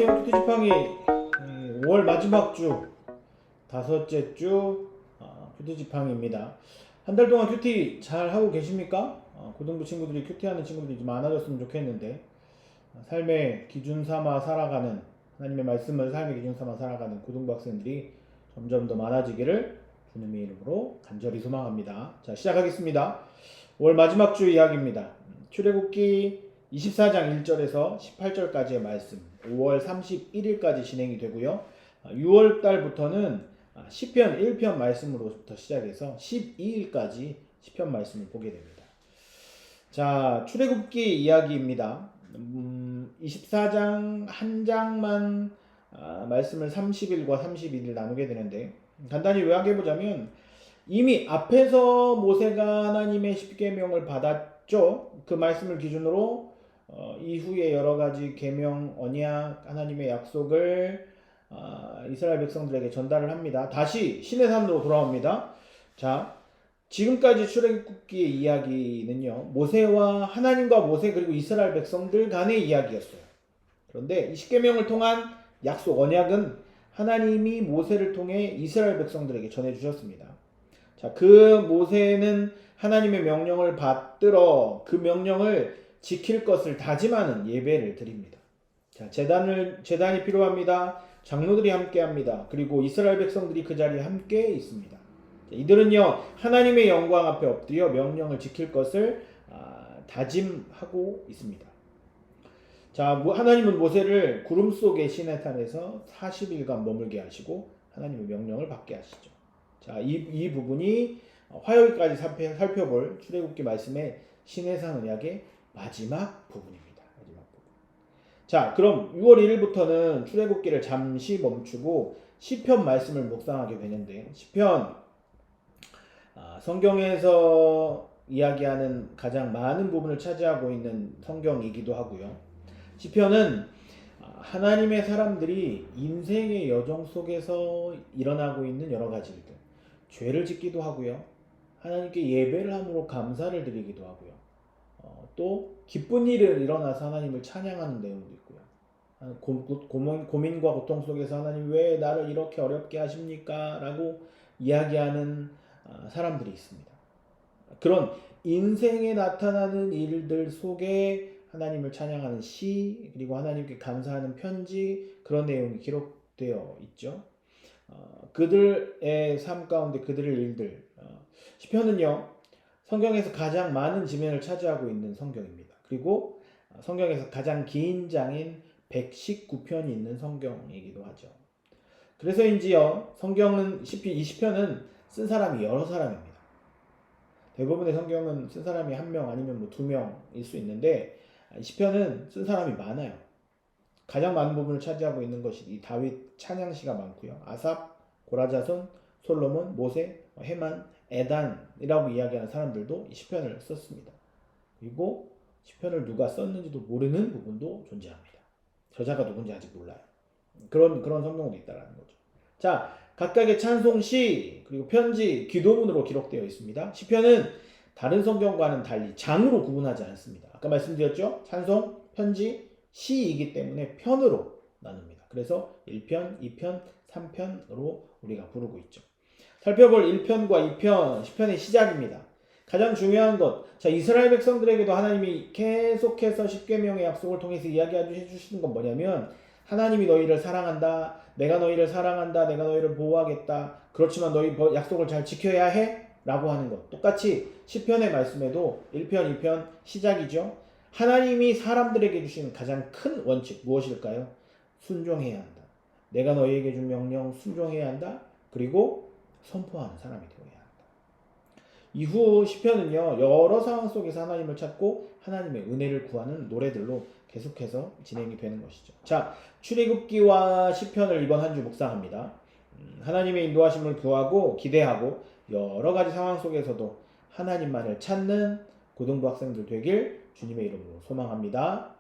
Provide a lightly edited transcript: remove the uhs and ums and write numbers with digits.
안녕하세요. 큐티지팡이 5월 마지막 주 다섯째 주 큐티지팡이입니다. 한 달 동안 큐티 잘 하고 계십니까? 고등부 친구들이 큐티하는 친구들이 좀 많아졌으면 좋겠는데 삶의 기준 삼아 살아가는 하나님의 말씀을 삶의 기준 삼아 살아가는 고등부 학생들이 점점 더 많아지기를 주님의 이름으로 간절히 소망합니다. 자, 시작하겠습니다. 5월 마지막 주 이야기입니다. 출애굽기 24장 1절에서 18절까지의 말씀 5월 31일까지 진행이 되고요. 6월 달부터는 시편 1편 말씀으로부터 시작해서 12일까지 시편 말씀을 보게 됩니다. 자, 출애굽기 이야기입니다. 24장 한 장만 말씀을 30일과 31일 나누게 되는데 간단히 요약해보자면 이미 앞에서 모세가 하나님의 십계명을 받았죠. 그 말씀을 기준으로 이후에 여러 가지 계명, 언약, 하나님의 약속을 이스라엘 백성들에게 전달을 합니다. 다시 시내산으로 돌아옵니다. 자, 지금까지 출애굽기의 이야기는요, 모세와 하나님과 모세 그리고 이스라엘 백성들 간의 이야기였어요. 그런데 이 십계명을 통한 약속, 언약은 하나님이 모세를 통해 이스라엘 백성들에게 전해주셨습니다. 자, 그 모세는 하나님의 명령을 받들어 그 명령을 지킬 것을 다짐하는 예배를 드립니다. 자, 재단이 필요합니다. 장로들이 함께합니다. 그리고 이스라엘 백성들이 그 자리에 함께 있습니다. 자, 이들은요 하나님의 영광 앞에 엎드려 명령을 지킬 것을 다짐하고 있습니다. 자, 하나님은 모세를 구름 속의 시내산에서 40일간 머물게 하시고 하나님의 명령을 받게 하시죠. 자, 이 부분이 화요일까지 살펴볼 출애굽기 말씀의 시내산 언약의 마지막 부분입니다. 마지막 부분. 자, 그럼 6월 1일부터는 출애굽기를 잠시 멈추고 시편 말씀을 묵상하게 되는데 시편 성경에서 이야기하는 가장 많은 부분을 차지하고 있는 성경이기도 하고요. 시편은 하나님의 사람들이 인생의 여정 속에서 일어나고 있는 여러 가지 일들, 죄를 짓기도 하고요. 하나님께 예배를 함으로 감사를 드리기도 하고요. 또 기쁜 일을 일어나서 하나님을 찬양하는 내용도 있고요. 고민과 고통 속에서 하나님 왜 나를 이렇게 어렵게 하십니까? 라고 이야기하는 사람들이 있습니다. 그런 인생에 나타나는 일들 속에 하나님을 찬양하는 시 그리고 하나님께 감사하는 편지 그런 내용이 기록되어 있죠. 그들의 삶 가운데 그들의 일들 시편은요 성경에서 가장 많은 지면을 차지하고 있는 성경입니다. 그리고 성경에서 가장 긴 장인 119편이 있는 성경이기도 하죠. 그래서인지요 성경은 이 시편은 쓴 사람이 여러 사람입니다. 대부분의 성경은 쓴 사람이 한 명 아니면 뭐 2명일 수 있는데 시편은 쓴 사람이 많아요. 가장 많은 부분을 차지하고 있는 것이 이 다윗 찬양시가 많고요. 아삽, 고라자손, 솔로몬, 모세, 헤만, 에단이라고 이야기하는 사람들도 이 시편을 썼습니다. 그리고 시편을 누가 썼는지도 모르는 부분도 존재합니다. 저자가 누군지 아직 몰라요. 그런 성경도 있다라는 거죠. 자, 각각의 찬송시 그리고 편지, 기도문으로 기록되어 있습니다. 시편은 다른 성경과는 달리 장으로 구분하지 않습니다. 아까 말씀드렸죠? 찬송, 편지, 시이기 때문에 편으로 나눕니다. 그래서 1편, 2편, 3편으로 우리가 부르고 있죠. 살펴볼 1편과 2편, 시편의 시작입니다. 가장 중요한 것, 자, 이스라엘 백성들에게도 하나님이 계속해서 십계명의 약속을 통해서 이야기해 주시는 건 뭐냐면 하나님이 너희를 사랑한다. 내가 너희를 사랑한다. 내가 너희를 보호하겠다. 그렇지만 너희 약속을 잘 지켜야 해. 라고 하는 것. 똑같이 시편의 말씀에도 1편, 2편 시작이죠. 하나님이 사람들에게 주시는 가장 큰 원칙 무엇일까요? 순종해야 한다. 내가 너희에게 준 명령 순종해야 한다. 그리고 선포하는 사람이 되어야 한다. 이후 시편은요 여러 상황 속에서 하나님을 찾고 하나님의 은혜를 구하는 노래들로 계속해서 진행이 되는 것이죠. 자, 출애굽기와 시편을 이번 한 주 묵상합니다. 하나님의 인도하심을 구하고 기대하고 여러 가지 상황 속에서도 하나님만을 찾는 고등부 학생들 되길 주님의 이름으로 소망합니다.